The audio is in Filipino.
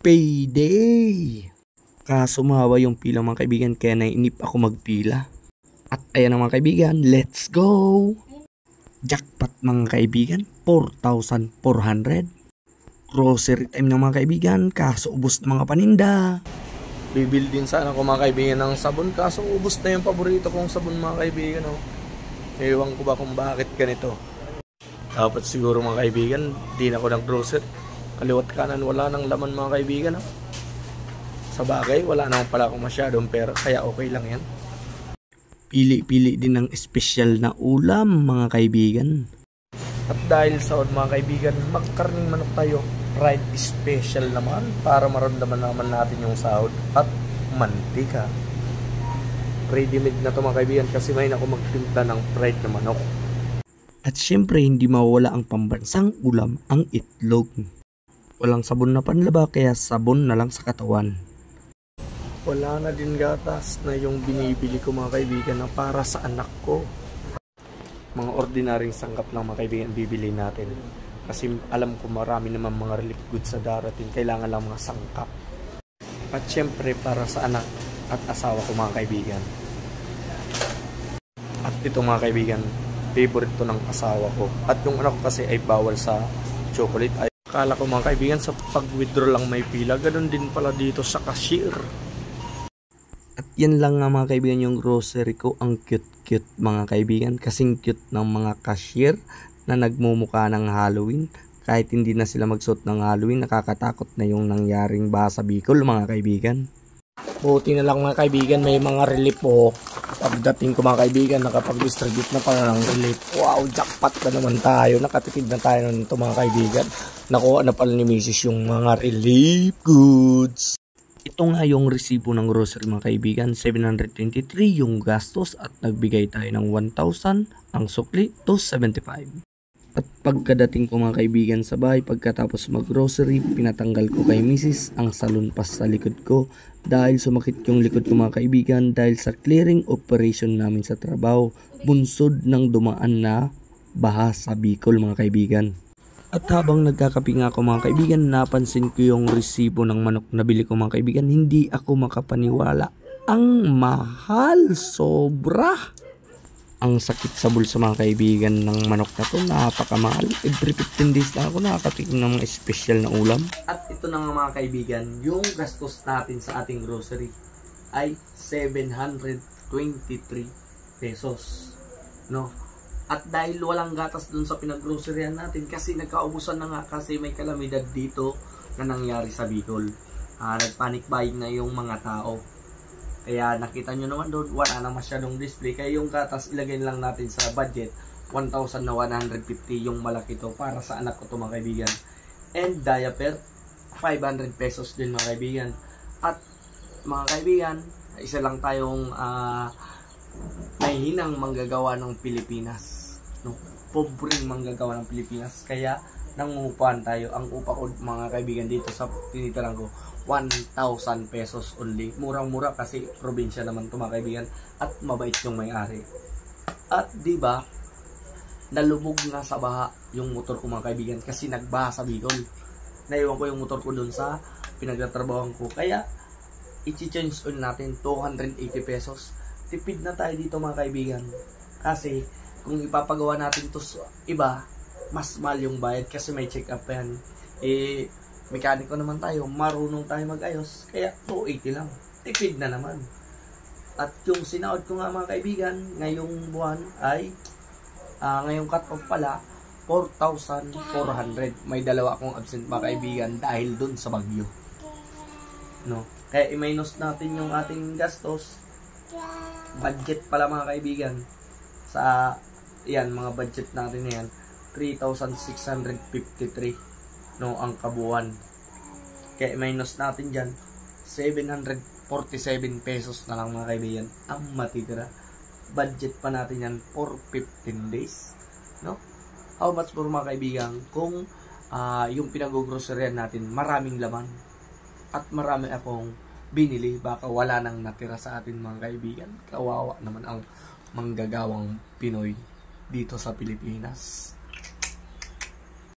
Payday! Kaso mahaba yung pila mga kaibigan, kaya nainip ako magpila. At ayan na mga kaibigan, let's go! Jackpot mga kaibigan, 4,400. Grocery time ng mga kaibigan, kaso ubos na mga paninda. Bibil din sana ako mga kaibigan ng sabon, kaso ubos na yung paborito kong sabon mga kaibigan. Oh. Ewan ko ba kung bakit ganito. Dapat siguro mga kaibigan, di na ako nag-grocery. Kaliwat kanan, wala nang laman mga kaibigan. Oh. Sa bagay, wala naman pala akong masyadong pera, kaya okay lang yan. Pili-pili din ng espesyal na ulam mga kaibigan. At dahil sa mga kaibigan, magkarning manok tayo. Fried special naman para maramdaman naman natin yung sahod at mantika. Ready-made na to mga kaibigan kasi may ako magtimpla ng fried na manok. At syempre hindi mawala ang pambansang ulam, ang itlog. Walang sabon na panlaba kaya sabon na lang sa katawan. Wala na din gatas na yung binibili ko mga kaibigan na para sa anak ko. Mga ordinaryong sangkap lang mga kaibigan bibili natin. Kasi alam ko marami naman mga relief goods sa darating. Kailangan lang mga sangkap. At syempre para sa anak at asawa ko mga kaibigan. At ito mga kaibigan, favorite to ng asawa ko. At yung anak ko kasi ay bawal sa chocolate. Ay, akala ko mga kaibigan sa pag-withdraw lang may pila. Ganon din pala dito sa cashier. At yan lang nga mga kaibigan yung grocery ko. Ang cute-cute mga kaibigan. Kasing cute ng mga cashier na nagmumukha ng Halloween. Kahit hindi na sila magsuot ng Halloween, nakakatakot na yung nangyaring baha sa Bicol mga kaibigan. Buti na lang mga kaibigan, may mga relief po. Pagdating ko mga kaibigan, nakapag-distribute na pala ng relief. Wow, jackpot na naman tayo. Nakatipid na tayo nito mga kaibigan. Nakuha na pala ni Mrs. yung mga relief goods. Ito nga yung resibo ng grocery mga kaibigan, 723 yung gastos at nagbigay tayo ng 1,000, ang sukli 275. At pagkadating ko mga kaibigan sa bahay, pagkatapos mag-grocery, pinatanggal ko kay Mrs. ang salunpas sa likod ko dahil sumakit yung likod ko mga kaibigan dahil sa clearing operation namin sa trabaho, bunsod ng dumaan na baha sa Bicol mga kaibigan. At habang nagkakape nga ako mga kaibigan, napansin ko yung resibo ng manok na bili ko mga kaibigan. Hindi ako makapaniwala. Ang mahal, sobra. Ang sakit sa bulsa mga kaibigan ng manok na to, napakamahal. Every 15 days lang ako nakakatikim ng mga special na ulam. At ito na nga mga kaibigan, yung gastos natin sa ating grocery ay 723 pesos. No? At dahil walang gatas dun sa pinag-groceryan natin kasi nagkaubusan na nga kasi may kalamidad dito na nangyari sa Bicol. Nagpanic buying na yung mga tao. Kaya nakita nyo naman doon, wala na masyadong display. Kaya yung gatas ilagay lang natin sa budget, 1,150 yung malaki to para sa anak ko to mga kaibigan. And diaper, 500 pesos din mga kaibigan. At mga kaibigan, isa lang tayong may hinang manggagawa ng Pilipinas, no? Pobreng manggagawa ng Pilipinas, kaya nangungupahan tayo. Ang upa ko mga kaibigan dito sa tinitiran ko 1,000 pesos only. Murang-mura kasi probinsya naman ito mga kaibigan at mabait yung may-ari. At di ba nalubog na sa baha yung motor ko mga kaibigan kasi nagbaha sa Bicol. Naiwan ko yung motor ko dun sa pinagtatrabahoan ko, kaya i-change oil natin 280 pesos. Tipid na tayo dito mga kaibigan. Kasi kung ipapagawa natin to iba, mas mahal yung bayad kasi may check up yan. Mekaniko naman tayo, marunong tayo mag-ayos, kaya 280 lang. Tipid na naman. At yung sinahod ko nga mga kaibigan, ngayong buwan ay ngayong cut-off pala 4,400. May dalawa akong absent mga kaibigan dahil dun sa bagyo. No? Kaya i-minus natin yung ating gastos. Budget pala mga kaibigan sa yan, mga budget natin yan 3,653 no ang kabuuan. Kaya minus natin dyan 747 pesos na lang mga kaibigan ang matitira. Budget pa natin yan for 15 days, no? How much more mga kaibigan kung yung pinag-groceryan natin maraming laman at marami akong binili, baka wala nang natira sa atin mga kaibigan. Kawawa naman ang manggagawang Pinoy dito sa Pilipinas.